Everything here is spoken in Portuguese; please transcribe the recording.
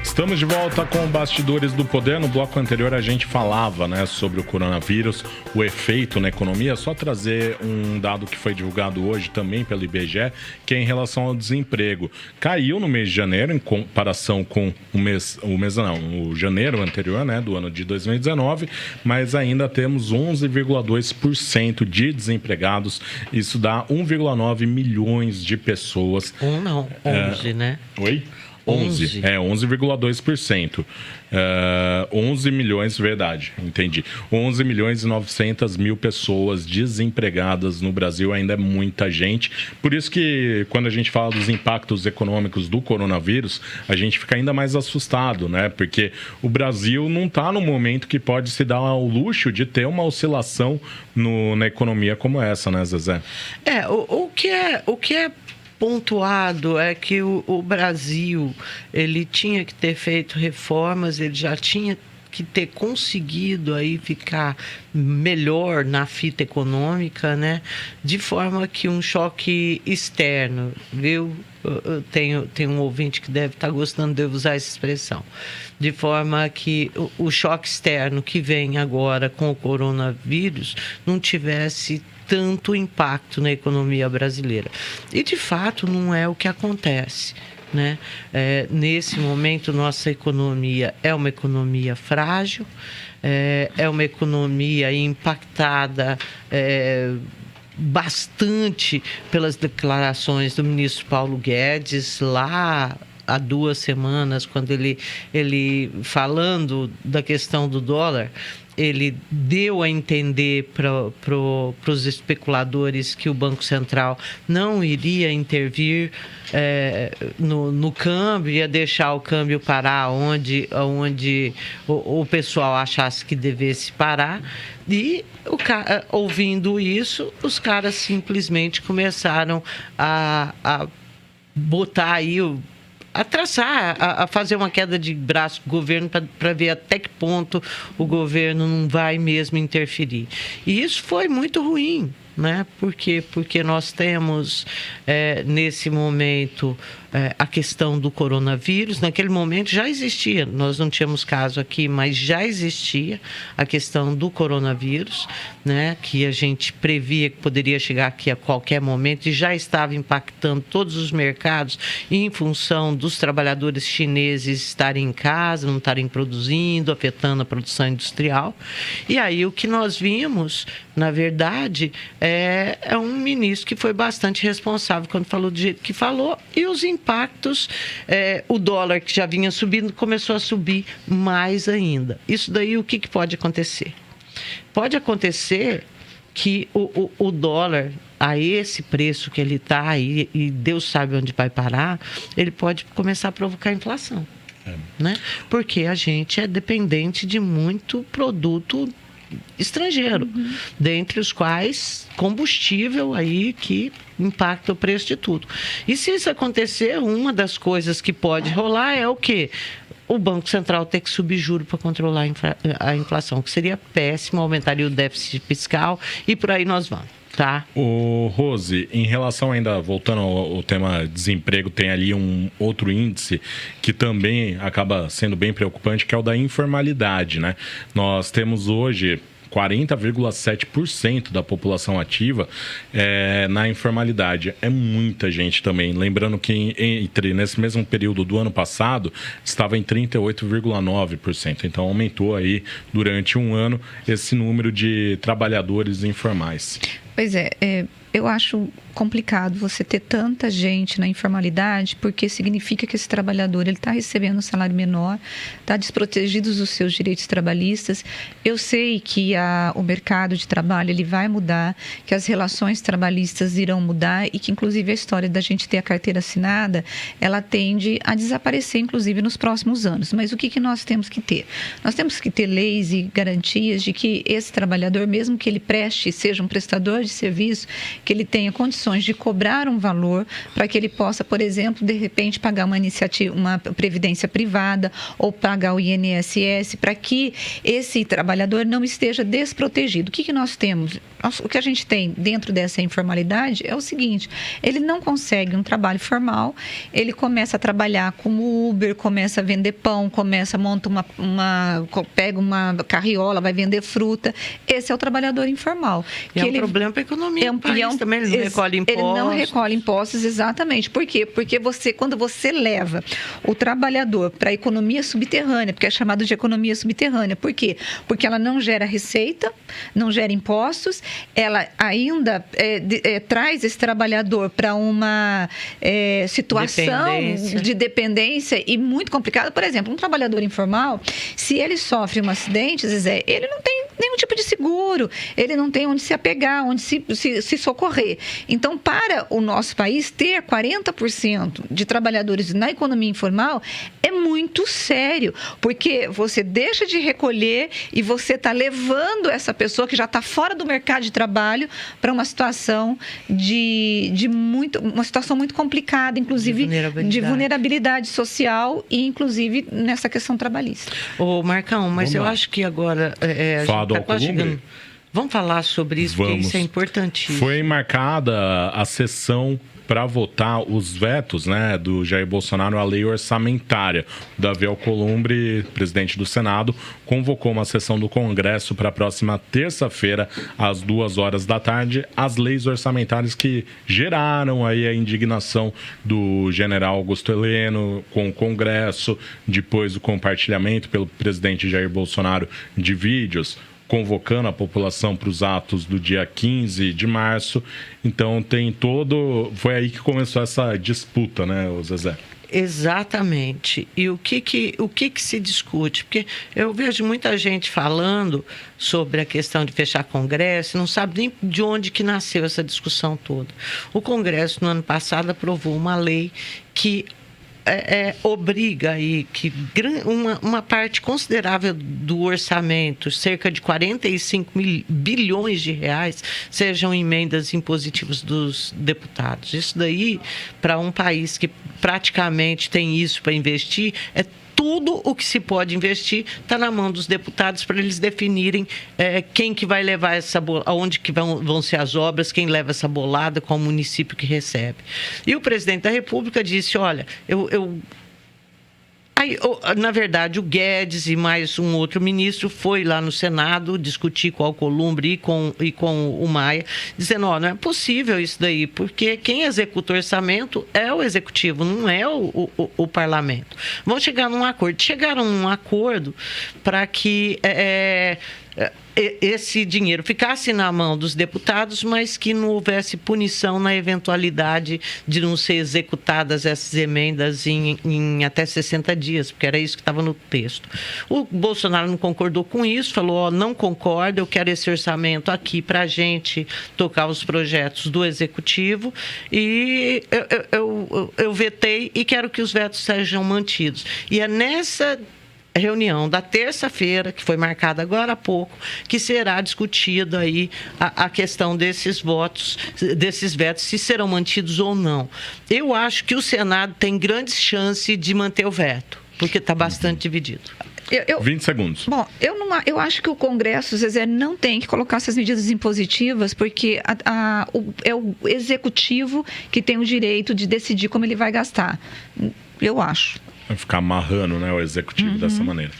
Estamos de volta com Bastidores do Poder. No bloco anterior a gente falava, né, sobre o coronavírus, o efeito na economia. Só trazer um dado que foi divulgado hoje também pelo IBGE, que é em relação ao desemprego. Caiu no mês de janeiro em comparação com o janeiro anterior, né, do ano de 2019, mas ainda temos 11,2% de desempregados. Isso dá 1,9 milhões de pessoas. 11, né? Oi? 11,2%. 11 milhões, verdade, entendi. 11 milhões e 900 mil pessoas desempregadas no Brasil, ainda é muita gente. Por isso que, quando a gente fala dos impactos econômicos do coronavírus, a gente fica ainda mais assustado, né? Porque o Brasil não está no momento que pode se dar ao luxo de ter uma oscilação na economia como essa, né, Zezé? O que é pontuado é que o Brasil, ele tinha que ter feito reformas, ele já tinha que ter conseguido aí ficar melhor na fita econômica, né? De forma que um choque externo, viu? Eu tenho um ouvinte que deve estar gostando de eu usar essa expressão. De forma que o choque externo que vem agora com o coronavírus não tivesse tanto impacto na economia brasileira. E, de fato, não é o que acontece, né? Nesse momento, nossa economia é uma economia frágil, é uma economia impactada bastante pelas declarações do ministro Paulo Guedes lá há 2 semanas, quando ele falando da questão do dólar, ele deu a entender para os especuladores que o Banco Central não iria intervir no câmbio, ia deixar o câmbio parar onde o pessoal achasse que devesse parar. E, ouvindo isso, os caras simplesmente começaram a botar aí a traçar, a fazer uma queda de braço do governo para ver até que ponto o governo não vai mesmo interferir. E isso foi muito ruim, né? Porque nós temos, nesse momento, a questão do coronavírus. Naquele momento já existia, nós não tínhamos caso aqui, mas já existia a questão do coronavírus, né? Que a gente previa que poderia chegar aqui a qualquer momento e já estava impactando todos os mercados em função dos trabalhadores chineses estarem em casa, não estarem produzindo, afetando a produção industrial. E aí o que nós vimos, na verdade, é um ministro que foi bastante responsável quando falou do jeito que falou, e os impactos, o dólar que já vinha subindo começou a subir mais ainda. Isso daí, o que pode acontecer? Pode acontecer que o dólar, a esse preço que ele está aí, e Deus sabe onde vai parar, ele pode começar a provocar inflação, né? Porque a gente é dependente de muito produto estrangeiro, dentre os quais combustível aí que impacta o preço de tudo. E se isso acontecer, uma das coisas que pode rolar é o quê? O Banco Central ter que subir juros para controlar a inflação, que seria péssimo, aumentaria o déficit fiscal e por aí nós vamos. Tá. Rose, em relação ainda, voltando ao tema desemprego, tem ali um outro índice que também acaba sendo bem preocupante, que é o da informalidade, né? nós temos hoje 40,7% da população ativa na informalidade. É muita gente também. Lembrando que nesse mesmo período do ano passado, estava em 38,9%. Então, aumentou aí durante um ano esse número de trabalhadores informais. Pois eu acho complicado você ter tanta gente na informalidade, porque significa que esse trabalhador está recebendo um salário menor, está desprotegido dos seus direitos trabalhistas. Eu sei que o mercado de trabalho ele vai mudar, que as relações trabalhistas irão mudar e que, inclusive, a história da gente ter a carteira assinada, ela tende a desaparecer, inclusive, nos próximos anos. Mas o que nós temos que ter? Nós temos que ter leis e garantias de que esse trabalhador, mesmo que ele seja um prestador de serviço, que ele tenha condições condições de cobrar um valor para que ele possa, por exemplo, de repente pagar uma previdência privada ou pagar o INSS, para que esse trabalhador não esteja desprotegido. O que nós temos? O que a gente tem dentro dessa informalidade é o seguinte: ele não consegue um trabalho formal, ele começa a trabalhar como Uber, começa a vender pão, monta pega uma carriola, vai vender fruta. Esse é o trabalhador informal. E é um problema para a economia do país também, ele não recolhe impostos. Ele não recolhe impostos, exatamente. Por quê? Porque quando você leva o trabalhador para a economia subterrânea, porque é chamado de economia subterrânea. Por quê? Porque ela não gera receita, não gera impostos, ela ainda traz esse trabalhador para uma situação de dependência e muito complicada. Por exemplo, um trabalhador informal, se ele sofre um acidente, Zezé, ele não tem nenhum tipo de seguro, ele não tem onde se apegar, onde se socorrer. Então, para o nosso país, ter 40% de trabalhadores na economia informal é muito sério, porque você deixa de recolher e você está levando essa pessoa que já está fora do mercado de trabalho para uma situação uma situação muito complicada, inclusive de vulnerabilidade social e inclusive nessa questão trabalhista. Ô, Marcão, mas eu acho que agora tá quase chegando. Vamos falar sobre isso, porque isso é importantíssimo. Foi marcada a sessão para votar os vetos, né, do Jair Bolsonaro à lei orçamentária. O Davi Alcolumbre, presidente do Senado, convocou uma sessão do Congresso para a próxima terça-feira, às 14h. As leis orçamentárias que geraram aí a indignação do general Augusto Heleno com o Congresso, depois o compartilhamento pelo presidente Jair Bolsonaro de vídeos convocando a população para os atos do dia 15 de março. Então foi aí que começou essa disputa, né, Zezé? Exatamente. E o que se discute? Porque eu vejo muita gente falando sobre a questão de fechar Congresso e não sabe nem de onde que nasceu essa discussão toda. O Congresso, no ano passado, aprovou uma lei que obriga aí que uma parte considerável do orçamento, cerca de 45 bilhões de reais, sejam emendas impositivas dos deputados. Isso daí, para um país que praticamente tem isso para investir, tudo o que se pode investir está na mão dos deputados para eles definirem quem que vai levar essa bolada, aonde que vão ser as obras, quem leva essa bolada, qual município que recebe. E o presidente da República disse, olha, na verdade, o Guedes e mais um outro ministro foi lá no Senado discutir com o Alcolumbre e com o Maia, dizendo, não é possível isso daí, porque quem executa o orçamento é o Executivo, não é o Parlamento. Vão chegar num acordo. Chegaram num acordo para que esse dinheiro ficasse na mão dos deputados, mas que não houvesse punição na eventualidade de não ser executadas essas emendas em até 60 dias, porque era isso que estava no texto. O Bolsonaro não concordou com isso, falou, não concordo, eu quero esse orçamento aqui para a gente tocar os projetos do Executivo, e eu vetei e quero que os vetos sejam mantidos. E é nessa reunião da terça-feira, que foi marcada agora há pouco, que será discutida aí a questão desses vetos, se serão mantidos ou não. Eu acho que o Senado tem grandes chances de manter o veto, porque está bastante dividido. 20 segundos. Bom, eu acho que o Congresso, Zezé, não tem que colocar essas medidas impositivas, porque é o Executivo que tem o direito de decidir como ele vai gastar. Eu acho. Vai ficar amarrando, né, o Executivo dessa maneira.